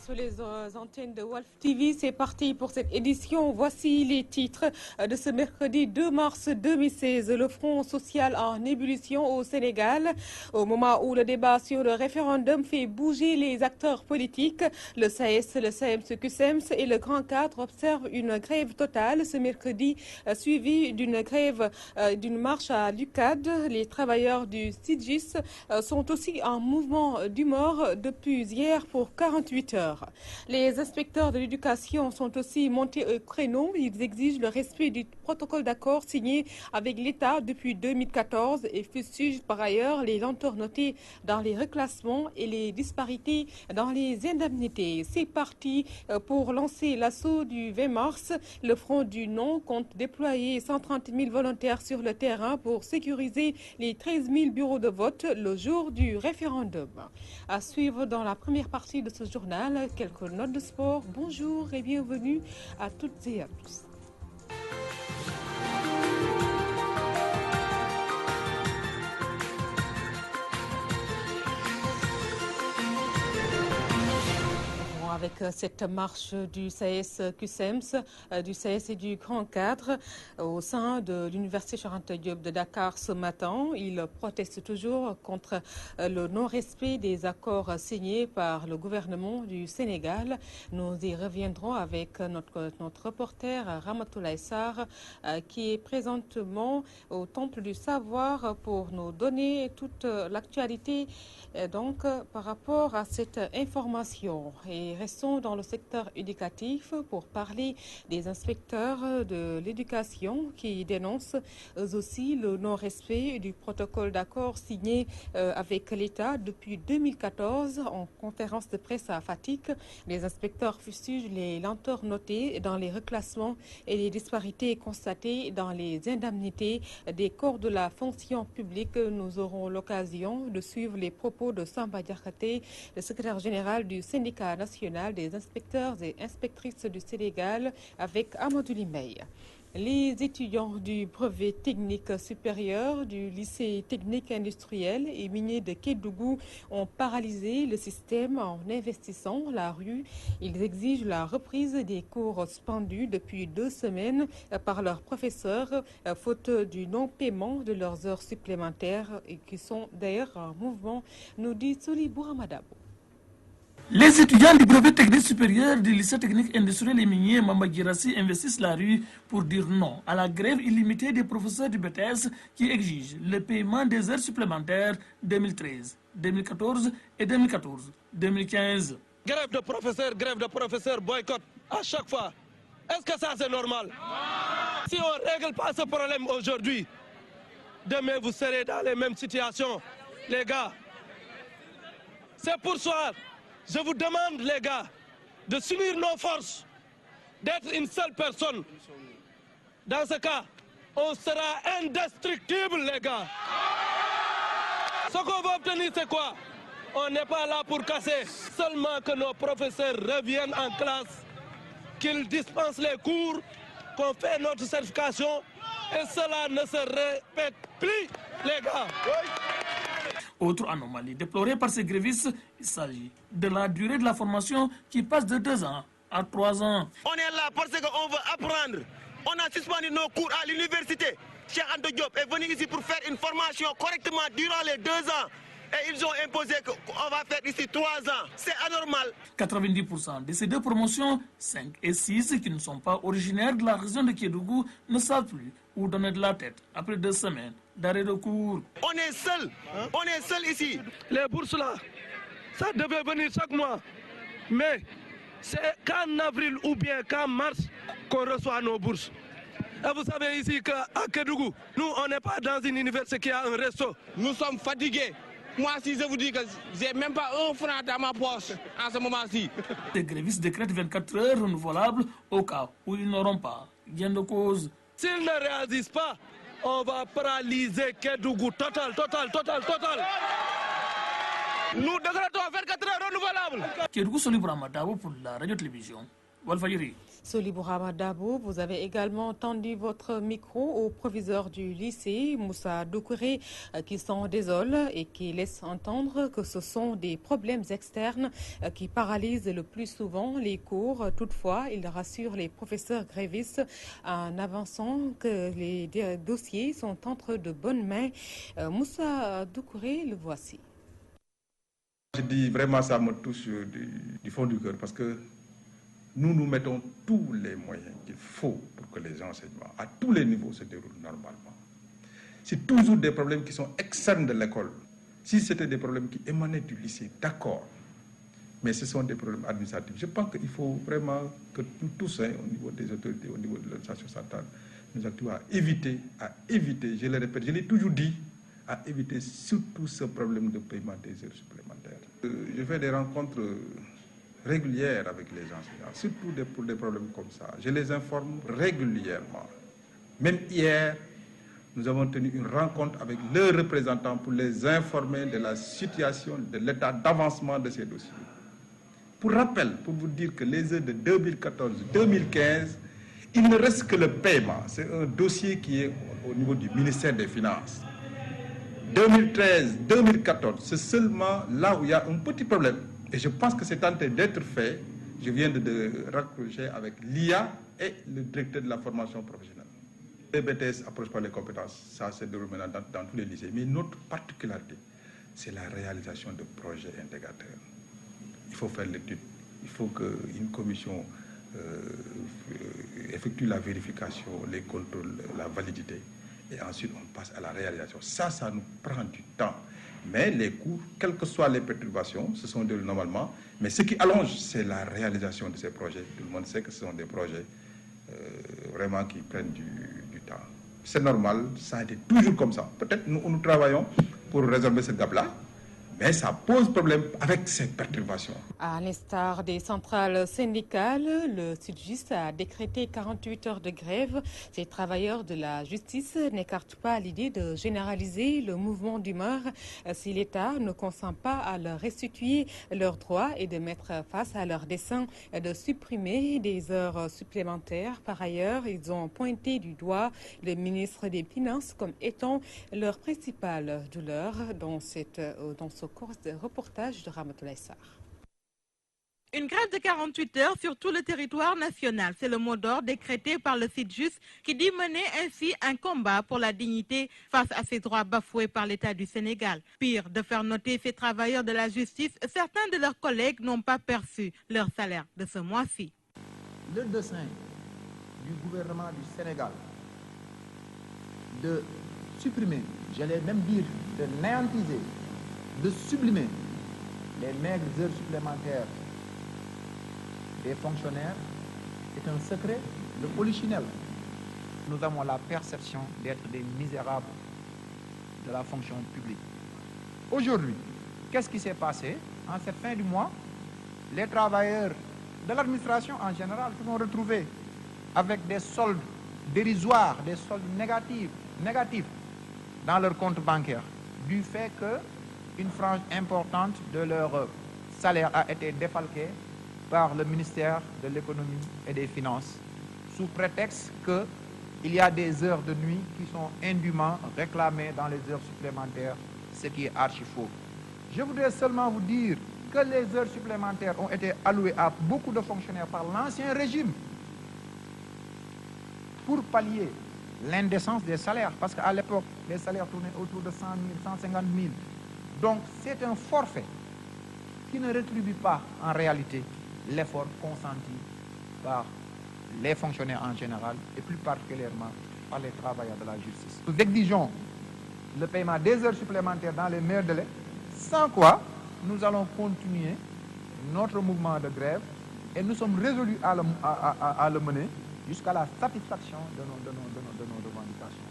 sur les antennes de Wolf TV. C'est parti pour cette édition. Voici les titres de ce mercredi 2 mars 2016. Le Front social en ébullition au Sénégal. Au moment où le débat sur le référendum fait bouger les acteurs politiques, le SAES, le SAEMS-CUSEMS et le Grand Cadre observent une grève totale ce mercredi, suivie d'une grève, d'une marche à l'UCAD. Les travailleurs du SIDGIS sont aussi en mouvement d'humeur depuis hier pour 48 heures. Les inspecteurs de l'éducation sont aussi montés au créneau. Ils exigent le respect du protocole d'accord signé avec l'État depuis 2014 et fustigent par ailleurs les lenteurs notées dans les reclassements et les disparités dans les indemnités. C'est parti pour lancer l'assaut du 20 mars. Le Front du Non compte déployer 130 000 volontaires sur le terrain pour sécuriser les 13 000 bureaux de vote le jour du référendum. À suivre dans la première partie de ce journal, quelques notes de sport. Bonjour et bienvenue à toutes et à tous. Avec cette marche du SAES-CUSEMS, du SAES et du Grand Cadre au sein de l'Université Cheikh Anta Diop de Dakar ce matin. Ils protestent toujours contre le non-respect des accords signés par le gouvernement du Sénégal. Nous y reviendrons avec notre reporter Ramatoulaye Sarr qui est présentement au Temple du Savoir pour nous donner toute l'actualité donc par rapport à cette information. Et restons dans le secteur éducatif pour parler des inspecteurs de l'éducation qui dénoncent eux aussi le non-respect du protocole d'accord signé avec l'État depuis 2014 en conférence de presse à Fatick. Les inspecteurs fustigent les lenteurs notées dans les reclassements et les disparités constatées dans les indemnités des corps de la fonction publique. Nous aurons l'occasion de suivre les propos de Samba Diakhaté, le secrétaire général du syndicat national des inspecteurs et inspectrices du Sénégal, avec Amadou Limey. Les étudiants du brevet technique supérieur du lycée technique industriel et minier de Kédougou ont paralysé le système en investissant la rue. Ils exigent la reprise des cours suspendus depuis 2 semaines par leurs professeurs, faute du non-paiement de leurs heures supplémentaires et qui sont d'ailleurs en mouvement, nous dit Souli Bouramadabou. Les étudiants du brevet technique supérieur du lycée technique industriel et minier Mamba Girassi investissent la rue pour dire non à la grève illimitée des professeurs du BTS qui exigent le paiement des heures supplémentaires 2013, 2014 et 2014-2015. Grève de professeurs, boycott à chaque fois. Est-ce que ça c'est normal? Si on ne règle pas ce problème aujourd'hui, demain vous serez dans les mêmes situations, les gars. C'est pour ça. Je vous demande, les gars, de s'unir nos forces, d'être une seule personne. Dans ce cas, on sera indestructible, les gars. Ce qu'on va obtenir, c'est quoi? On n'est pas là pour casser. Seulement que nos professeurs reviennent en classe, qu'ils dispensent les cours, qu'on fait notre certification, et cela ne se répète plus, les gars. Autre anomalie déplorée par ces grévistes, il s'agit de la durée de la formation qui passe de 2 ans à 3 ans. On est là parce qu'on veut apprendre. On a suspendu nos cours à l'université. Cheikh Anta Diop est venu ici pour faire une formation correctement durant les 2 ans. Et ils ont imposé qu'on va faire ici 3 ans. C'est anormal. 90% de ces 2 promotions, 5 et 6, qui ne sont pas originaires de la région de Kédougou, ne savent plus où donner de la tête après 2 semaines d'arrêt de cours. On est seul ici. Les bourses là, ça devait venir chaque mois. Mais c'est qu'en avril ou bien qu'en mars qu'on reçoit nos bourses. Et vous savez ici qu'à Kédougou, nous on n'est pas dans une université qui a un resto. Nous sommes fatigués. Moi, si je vous dis que j'ai même pas 1 franc dans ma poche en ce moment-ci. Les grévistes décrètent 24 heures renouvelables au cas où ils n'auront pas gain de cause. S'ils ne réagissent pas, on va paralyser Kédougou total. Nous décrétons 24 heures renouvelables. Kédougou Souli Bouramadabou pour la radio-télévision Walfadjri. Soli Bourama Dabo, vous avez également tendu votre micro au proviseur du lycée, Moussa Doukouré, qui s'en désole et qui laisse entendre que ce sont des problèmes externes qui paralysent le plus souvent les cours. Toutefois, il rassure les professeurs grévistes en avançant que les dossiers sont entre de bonnes mains. Moussa Doukouré, le voici. Je dis vraiment, ça me touche du fond du cœur parce que nous mettons tous les moyens qu'il faut pour que les enseignements à tous les niveaux se déroulent normalement. C'est toujours des problèmes qui sont externes de l'école. Si c'était des problèmes qui émanaient du lycée, d'accord, mais ce sont des problèmes administratifs. Je pense qu'il faut vraiment que nous tous, au niveau des autorités, au niveau de l'administration centrale, nous actions à éviter, je le répète, je l'ai toujours dit, à éviter surtout ce problème de paiement des heures supplémentaires. Je fais des rencontres régulières avec les enseignants, surtout pour des problèmes comme ça. Je les informe régulièrement. Même hier, nous avons tenu une rencontre avec leurs représentants pour les informer de la situation, de l'état d'avancement de ces dossiers. Pour rappel, pour vous dire que les heures de 2014-2015, il ne reste que le paiement. C'est un dossier qui est au niveau du ministère des Finances. 2013-2014, c'est seulement là où il y a un petit problème. Et je pense que c'est en train d'être fait. Je viens de raccrocher avec l'IA et le directeur de la formation professionnelle. Les BTS approchent pas les compétences, ça se déroule maintenant dans tous les lycées. Mais notre particularité, c'est la réalisation de projets intégrateurs. Il faut faire l'étude, il faut qu'une commission effectue la vérification, les contrôles, la validité. Et ensuite, on passe à la réalisation. Ça nous prend du temps. Mais les cours, quelles que soient les perturbations, se sont déroulés normalement. Mais ce qui allonge, c'est la réalisation de ces projets. Tout le monde sait que ce sont des projets vraiment qui prennent du temps. C'est normal, ça a été toujours comme ça. Peut-être nous travaillons pour résorber ce gap-là, mais ça pose problème avec ces perturbations. À l'instar des centrales syndicales, le Sudjust a décrété 48 heures de grève. Ces travailleurs de la justice n'écartent pas l'idée de généraliser le mouvement d'humeur si l'État ne consent pas à leur restituer leurs droits et de mettre face à leur dessein de supprimer des heures supplémentaires. Par ailleurs, ils ont pointé du doigt le ministre des Finances comme étant leur principale douleur dans ce reportage de Ramatoulaye Sarr. Une grève de 48 heures sur tout le territoire national. C'est le mot d'ordre décrété par le Sudjust qui dit mener ainsi un combat pour la dignité face à ces droits bafoués par l'État du Sénégal. Pire, de faire noter ces travailleurs de la justice, certains de leurs collègues n'ont pas perçu leur salaire de ce mois-ci. Le dessein du gouvernement du Sénégal de supprimer, j'allais même dire de néantiser, de sublimer les maigres heures supplémentaires des fonctionnaires est un secret de polichinelle. Nous avons la perception d'être des misérables de la fonction publique. Aujourd'hui, qu'est-ce qui s'est passé? En cette fin du mois, les travailleurs de l'administration en général se sont retrouvés avec des soldes dérisoires, des soldes négatifs dans leur compte bancaire, du fait qu'une frange importante de leur salaire a été défalquée par le ministère de l'économie et des finances, sous prétexte qu'il y a des heures de nuit qui sont indûment réclamées dans les heures supplémentaires, ce qui est archi faux. Je voudrais seulement vous dire que les heures supplémentaires ont été allouées à beaucoup de fonctionnaires par l'ancien régime pour pallier l'indécence des salaires, parce qu'à l'époque, les salaires tournaient autour de 100 000, 150 000. Donc c'est un forfait qui ne rétribue pas en réalité l'effort consenti par les fonctionnaires en général et plus particulièrement par les travailleurs de la justice. Nous exigeons le paiement des heures supplémentaires dans les meilleurs délais, sans quoi nous allons continuer notre mouvement de grève et nous sommes résolus à le mener jusqu'à la satisfaction de nos revendications.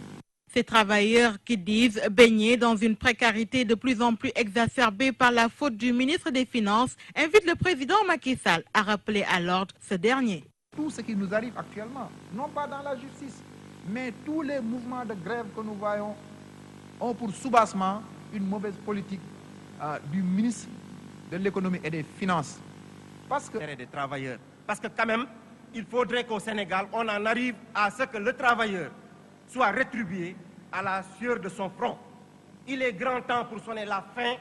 Ces travailleurs qui disent baigner dans une précarité de plus en plus exacerbée par la faute du ministre des Finances invitent le président Macky Sall à rappeler à l'ordre ce dernier. Tout ce qui nous arrive actuellement, non pas dans la justice, mais tous les mouvements de grève que nous voyons ont pour soubassement une mauvaise politique du ministre de l'économie et des Finances. Parce que des travailleurs, parce que quand même, il faudrait qu'au Sénégal, on en arrive à ce que le travailleur soit rétribué à la sueur de son front. Il est grand temps pour sonner la fin,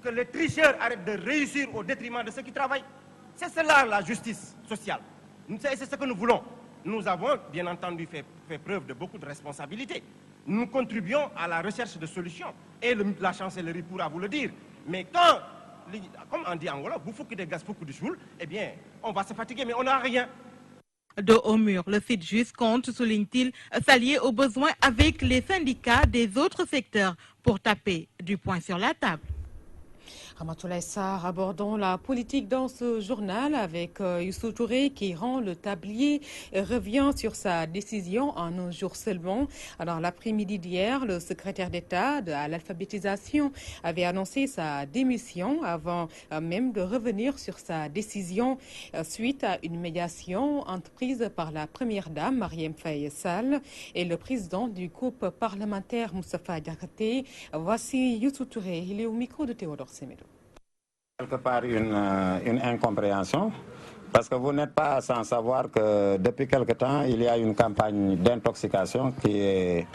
que les tricheurs arrêtent de réussir au détriment de ceux qui travaillent. C'est cela la justice sociale. C'est ce que nous voulons. Nous avons, bien entendu, fait preuve de beaucoup de responsabilité. Nous contribuons à la recherche de solutions. Et la chancellerie pourra vous le dire. Mais quand, comme on dit en Wolof, vous fouquez des gaz, fouquez du choule, eh bien, on va se fatiguer, mais on n'a rien. De haut mur, le FYDJUST compte, souligne-t-il, s'allier aux besoins avec les syndicats des autres secteurs pour taper du poing sur la table. Ramatoulaye Sarr, abordons la politique dans ce journal avec Youssou Touré qui rend le tablier et revient sur sa décision en un jour seulement. Dans l'après-midi d'hier, le secrétaire d'État à l'alphabétisation avait annoncé sa démission avant même de revenir sur sa décision suite à une médiation entreprise par la première dame, Marième Faye Sall, et le président du groupe parlementaire, Moustapha Diakhaté. Voici Youssou Touré, il est au micro de Théodore Semedo. Quelque part une incompréhension, parce que vous n'êtes pas sans savoir que depuis quelque temps, il y a une campagne d'intoxication qui est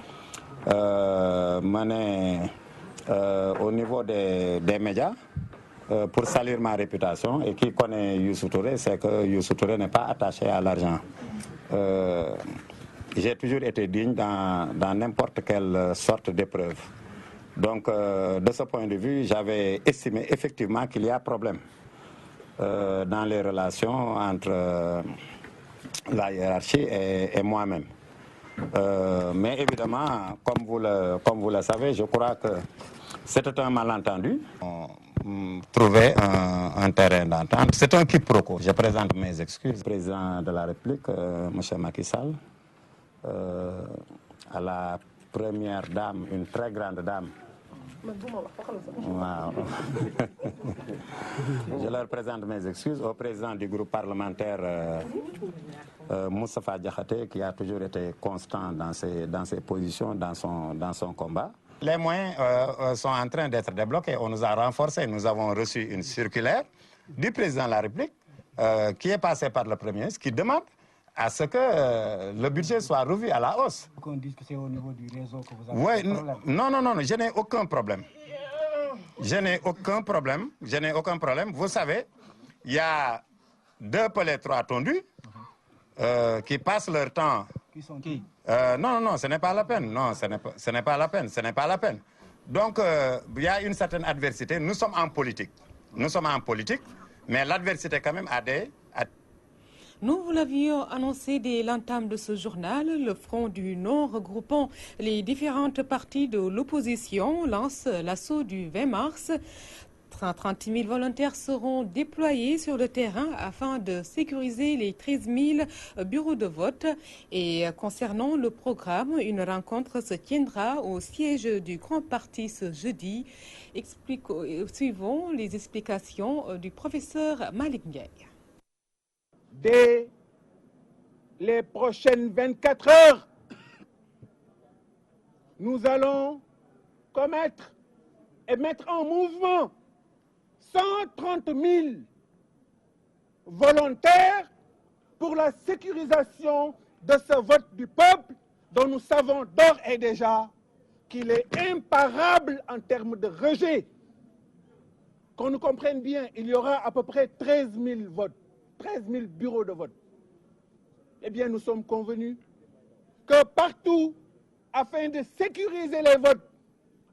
menée au niveau des médias pour salir ma réputation. Et qui connaît Youssou Touré, c'est que Youssou Touré n'est pas attaché à l'argent. J'ai toujours été digne dans n'importe quelle sorte d'épreuve. Donc, de ce point de vue, j'avais estimé effectivement qu'il y a problème dans les relations entre la hiérarchie et moi-même. Mais évidemment, comme vous le savez, je crois que c'était un malentendu. On trouvait un terrain d'entente. C'est un quiproquo. Je présente mes excuses. Le président de la République, M. Macky Sall, à la première dame, une très grande dame. Wow. Je leur présente mes excuses au président du groupe parlementaire Moustapha Diakhaté, qui a toujours été constant dans ses positions, dans son combat. Les moyens sont en train d'être débloqués. On nous a renforcés. Nous avons reçu une circulaire du président de la République qui est passée par le Premier ministre, qui demande à ce que le budget soit revu à la hausse. On dit que c'est au niveau du réseau que vous avez des problèmes. Non, je n'ai aucun problème. Je n'ai aucun problème. Vous savez, il y a 2 pelés 3 tondus qui passent leur temps. Qui sont qui? Non, ce n'est pas la peine. Non, ce n'est pas la peine. Donc, il y a une certaine adversité. Nous sommes en politique, mais l'adversité quand même a des... Nous vous l'avions annoncé dès l'entame de ce journal, le Front du Non regroupant les différentes parties de l'opposition lance l'assaut du 20 mars. 30 000 volontaires seront déployés sur le terrain afin de sécuriser les 13 000 bureaux de vote. Et concernant le programme, une rencontre se tiendra au siège du Grand Parti ce jeudi. Suivons les explications du professeur Malick Ndiaye. Dès les prochaines 24 heures, nous allons commettre et mettre en mouvement 130 000 volontaires pour la sécurisation de ce vote du peuple dont nous savons d'ores et déjà qu'il est imparable en termes de rejet. Qu'on nous comprenne bien, il y aura à peu près 13 000 votes. 13 000 bureaux de vote. Eh bien, nous sommes convenus que partout, afin de sécuriser les votes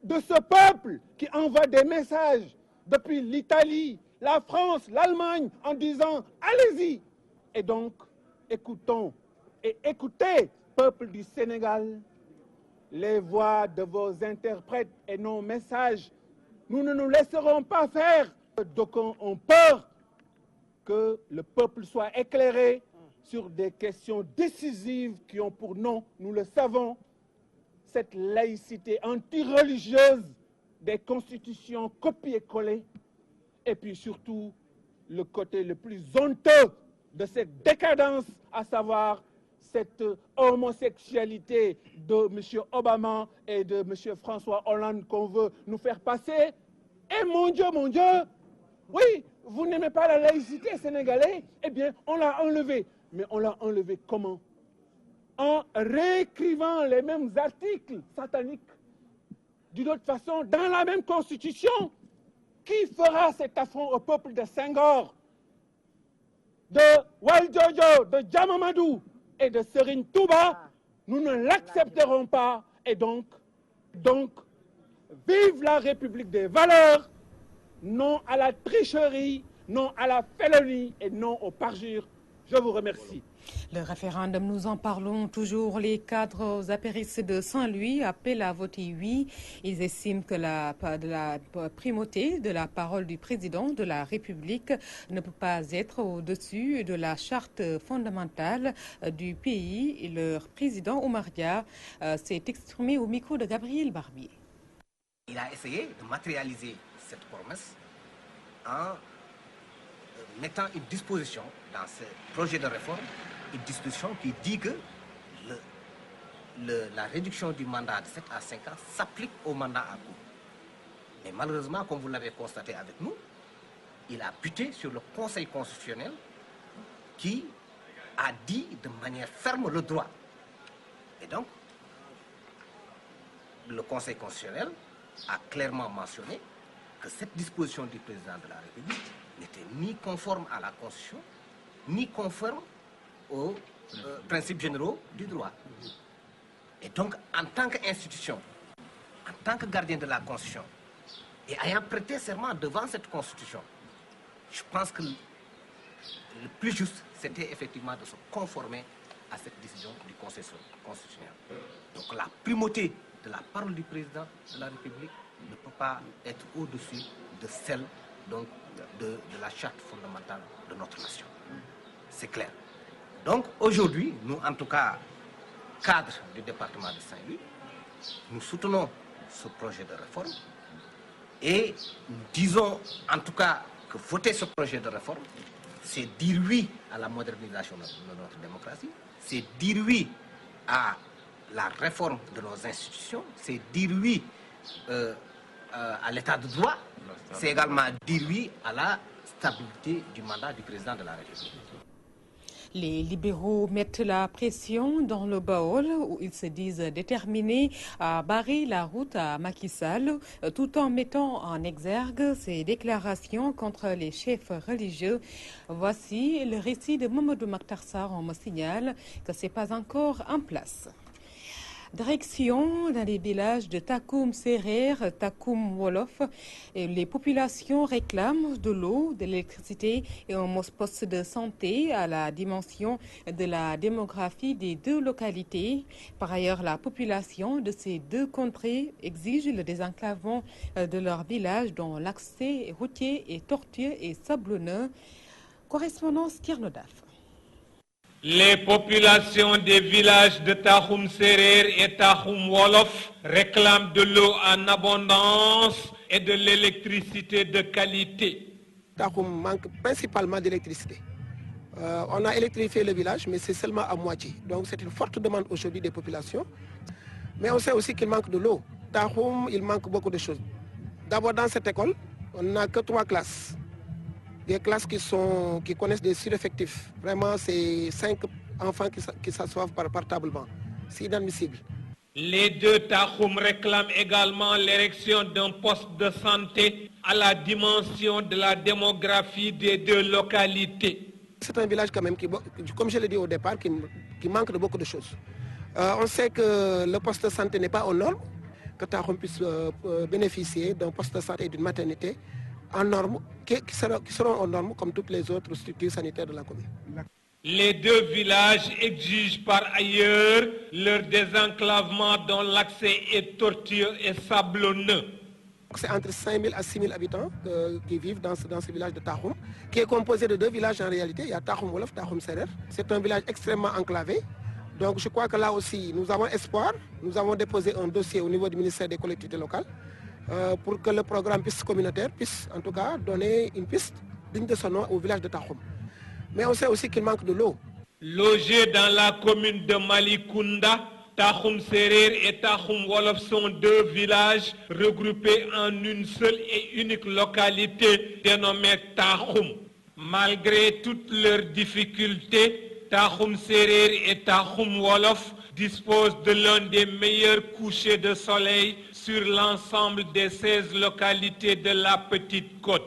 de ce peuple qui envoie des messages depuis l'Italie, la France, l'Allemagne, en disant « allez-y ». Et donc, écoutons et écoutez, peuple du Sénégal, les voix de vos interprètes et nos messages. Nous ne nous laisserons pas faire. D'aucuns ont peur que le peuple soit éclairé sur des questions décisives qui ont pour nom, nous le savons, cette laïcité anti-religieuse des constitutions copiées-collées, et puis surtout le côté le plus honteux de cette décadence, à savoir cette homosexualité de M. Obama et de M. François Hollande qu'on veut nous faire passer. Et mon Dieu, oui, vous n'aimez pas la laïcité sénégalaise, eh bien, on l'a enlevée. Mais on l'a enlevé comment? En réécrivant les mêmes articles sataniques d'une autre façon dans la même constitution. Qui fera cet affront au peuple de Senghor, de Waljojo, de Djamamadou et de Serine Touba? Nous ne l'accepterons pas. Et donc, vive la République des valeurs, non à la tricherie, non à la félonie et non au parjure. Je vous remercie. Le référendum, nous en parlons toujours. Les cadres apéristes de Saint-Louis appellent à voter oui. Ils estiment que la primauté de la parole du président de la République ne peut pas être au-dessus de la charte fondamentale du pays. Leur président Oumar Dia s'est exprimé au micro de Gabriel Barbier. Il a essayé de matérialiser cette promesse en mettant une disposition dans ce projet de réforme, une disposition qui dit que la réduction du mandat de 7 à 5 ans s'applique au mandat à court. Mais malheureusement, comme vous l'avez constaté avec nous, il a buté sur le Conseil constitutionnel qui a dit de manière ferme le droit. Et donc, le Conseil constitutionnel a clairement mentionné que cette disposition du président de la République n'était ni conforme à la Constitution, ni conforme aux principes généraux du droit. Et donc, en tant qu'institution, en tant que gardien de la Constitution, et ayant prêté serment devant cette Constitution, je pense que le plus juste, c'était effectivement de se conformer à cette décision du Conseil constitutionnel. Donc la primauté de la parole du président de la République ne peut pas être au-dessus de celle donc, de la charte fondamentale de notre nation. C'est clair. Donc aujourd'hui, nous en tout cas, cadre du département de Saint-Louis, nous soutenons ce projet de réforme et nous disons en tout cas que voter ce projet de réforme, c'est dire oui à la modernisation de notre démocratie, c'est dire oui à la réforme de nos institutions, c'est dire oui à l'état de droit, c'est également dire oui à la stabilité du mandat du président de la République. Les libéraux mettent la pression dans le Baol où ils se disent déterminés à barrer la route à Macky Sall tout en mettant en exergue ses déclarations contre les chefs religieux. Voici le récit de Mamadou Makhtar Sarr. On me signale que ce n'est pas encore en place. Direction dans les villages de Takoum Serer, Takoum Wolof. Et les populations réclament de l'eau, de l'électricité et un poste de santé à la dimension de la démographie des deux localités. Par ailleurs, la population de ces deux contrées exige le désenclavement de leur village dont l'accès routier est tortueux et sablonneux. Correspondance Kiernodaf. Les populations des villages de Takoum Serer et Takoum Wolof réclament de l'eau en abondance et de l'électricité de qualité. Takoum manque principalement d'électricité. On a électrifié le village, mais c'est seulement à moitié. Donc c'est une forte demande aujourd'hui des populations. Mais on sait aussi qu'il manque de l'eau. Takoum, il manque beaucoup de choses. D'abord, dans cette école, on n'a que 3 classes. Des classes qui connaissent des sureffectifs. Vraiment, c'est 5 enfants qui s'assoivent par tablement. C'est inadmissible. Les deux Takoum réclament également l'érection d'un poste de santé à la dimension de la démographie des deux localités. C'est un village quand même qui, comme je l'ai dit au départ, qui manque de beaucoup de choses. On sait que le poste de santé n'est pas aux normes, que Takoum puisse bénéficier d'un poste de santé et d'une maternité en normes, qui seront aux normes comme toutes les autres structures sanitaires de la commune. Les deux villages exigent par ailleurs leur désenclavement dont l'accès est tortueux et sablonneux. C'est entre 5 000 à 6 000 habitants qui vivent dans ce village de Takoum, qui est composé de 2 villages en réalité. Il y a Takoum Wolof, Takoum Serer. C'est un village extrêmement enclavé. Donc je crois que là aussi, nous avons espoir. Nous avons déposé un dossier au niveau du ministère des collectivités locales pour que le programme piste communautaire puisse en tout cas donner une piste digne de son nom au village de Takoum. Mais on sait aussi qu'il manque de l'eau. Logés dans la commune de Malikounda, Takoum Serer et Takoum Wolof sont 2 villages regroupés en une seule et unique localité dénommée Takoum. Malgré toutes leurs difficultés, Tahoum Serer et Tahoum Wolof disposent de l'un des meilleurs couchers de soleil sur l'ensemble des 16 localités de la Petite Côte.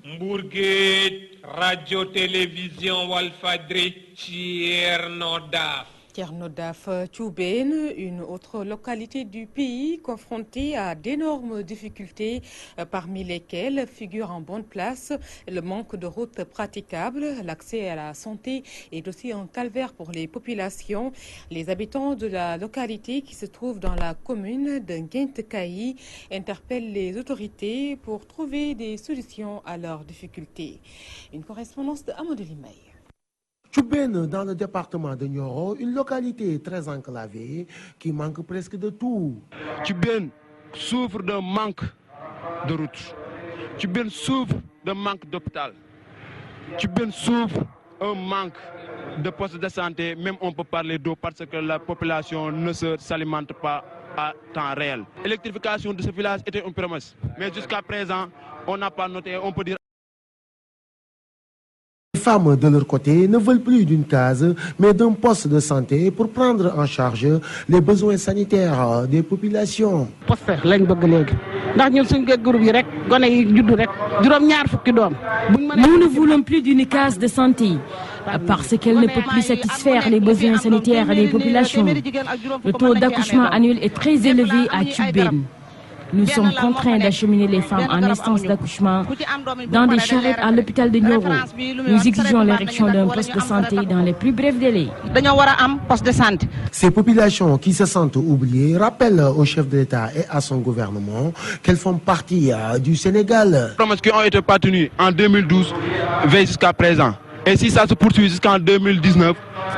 Mbourguet, radio-télévision Walfadri, Thierno Daf. Thierno Daf Thioubène, une autre localité du pays confrontée à d'énormes difficultés, parmi lesquelles figure en bonne place le manque de routes praticables. L'accès à la santé est aussi un calvaire pour les populations. Les habitants de la localité qui se trouve dans la commune de Nguentkaï interpellent les autorités pour trouver des solutions à leurs difficultés. Une correspondance de Amadou Limaï. Thioubène, dans le département de Nioro, une localité très enclavée qui manque presque de tout. Thioubène souffre d'un manque de routes. Thioubène souffre d'un manque d'hôpital. Thioubène souffre un manque de postes de santé. Même on peut parler d'eau parce que la population ne s'alimente pas à temps réel. L'électrification de ce village était une promesse. Mais jusqu'à présent, on n'a pas noté, on peut dire. Les femmes, de leur côté, ne veulent plus d'une case, mais d'un poste de santé pour prendre en charge les besoins sanitaires des populations. Nous ne voulons plus d'une case de santé, parce qu'elle ne peut plus satisfaire les besoins sanitaires des populations. Le taux d'accouchement annuel est très élevé à Thioubène. Nous sommes contraints d'acheminer les femmes en instance d'accouchement dans des charrettes à l'hôpital de Nioro. Nous exigeons l'érection d'un poste de santé dans les plus brefs délais. Ces populations qui se sentent oubliées rappellent au chef de l'État et à son gouvernement qu'elles font partie du Sénégal. Les promesses qui ont été pas tenues en 2012 veillent jusqu'à présent. Et si ça se poursuit jusqu'en 2019,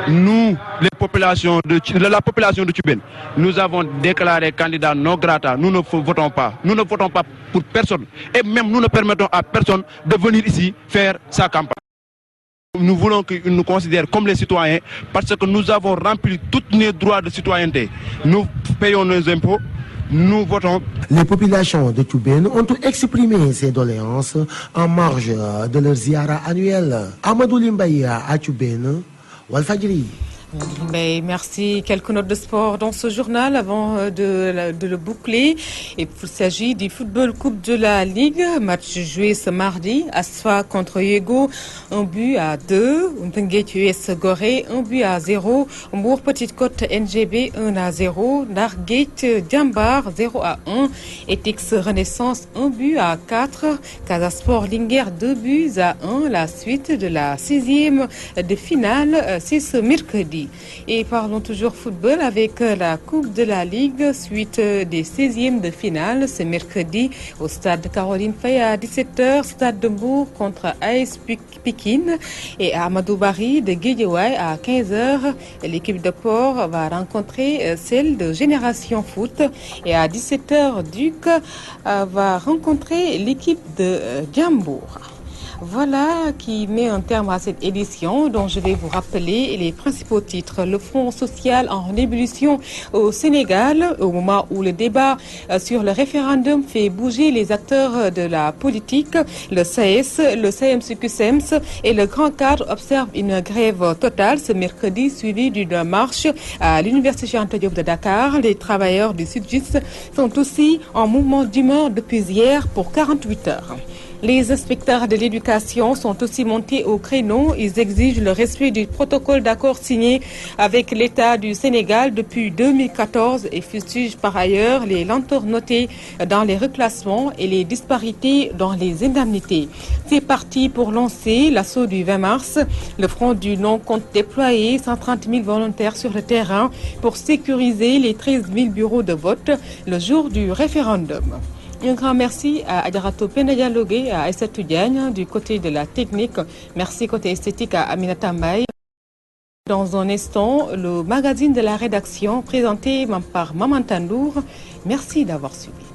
nous, la population de Thioubène, nous avons déclaré candidat non grata. Nous ne votons pas. Nous ne votons pas pour personne. Et même nous ne permettons à personne de venir ici faire sa campagne. Nous voulons qu'ils nous considèrent comme les citoyens parce que nous avons rempli tous nos droits de citoyenneté. Nous payons nos impôts. Nous votons. Les populations de Thioubène ont exprimé ces doléances en marge de leur ziara annuelle. Amadou Limbaye à Thioubène, Walfadjri. Mais merci. Quelques notes de sport dans ce journal avant de le boucler. Il s'agit du Football Coupe de la Ligue. Match joué ce mardi. Asfa contre Yego. 1-2. Ntenguet US Gorée. 1-0. Mbour Petite Côte NGB 1-0. Nargate Diambar 0-1. Etix Renaissance 1-4. Casasport Linguère 2-1. La suite de la 6e de finale, c'est ce mercredi. Et parlons toujours football avec la Coupe de la Ligue, suite des 16e de finale ce mercredi au stade Caroline Faye à 17h, stade de Mbour contre AS Pikine et Amadou Barry de Guédiawaye à 15h. L'équipe de Port va rencontrer celle de Génération Foot et à 17h, Duc va rencontrer l'équipe de Diambour. Voilà qui met un terme à cette édition dont je vais vous rappeler les principaux titres. Le Front social en ébullition au Sénégal au moment où le débat sur le référendum fait bouger les acteurs de la politique. Le SAES, le CMC-CUSEMS et le Grand Cadre observent une grève totale ce mercredi suivie d'une marche à l'Université Cheikh Anta Diop de Dakar. Les travailleurs du Sud-Just sont aussi en mouvement d'humeur depuis hier pour 48 heures. Les inspecteurs de l'éducation sont aussi montés au créneau. Ils exigent le respect du protocole d'accord signé avec l'État du Sénégal depuis 2014 et fustigent par ailleurs les lenteurs notées dans les reclassements et les disparités dans les indemnités. C'est parti pour lancer l'assaut du 20 mars. Le Front du Non compte déployer 130 000 volontaires sur le terrain pour sécuriser les 13 000 bureaux de vote le jour du référendum. Un grand merci à Adjarato Penayalogue et à Aïssatou Diagne du côté de la technique. Merci côté esthétique à Aminata Mbaye. Dans un instant, le magazine de la rédaction présenté par Maman Tandour. Merci d'avoir suivi.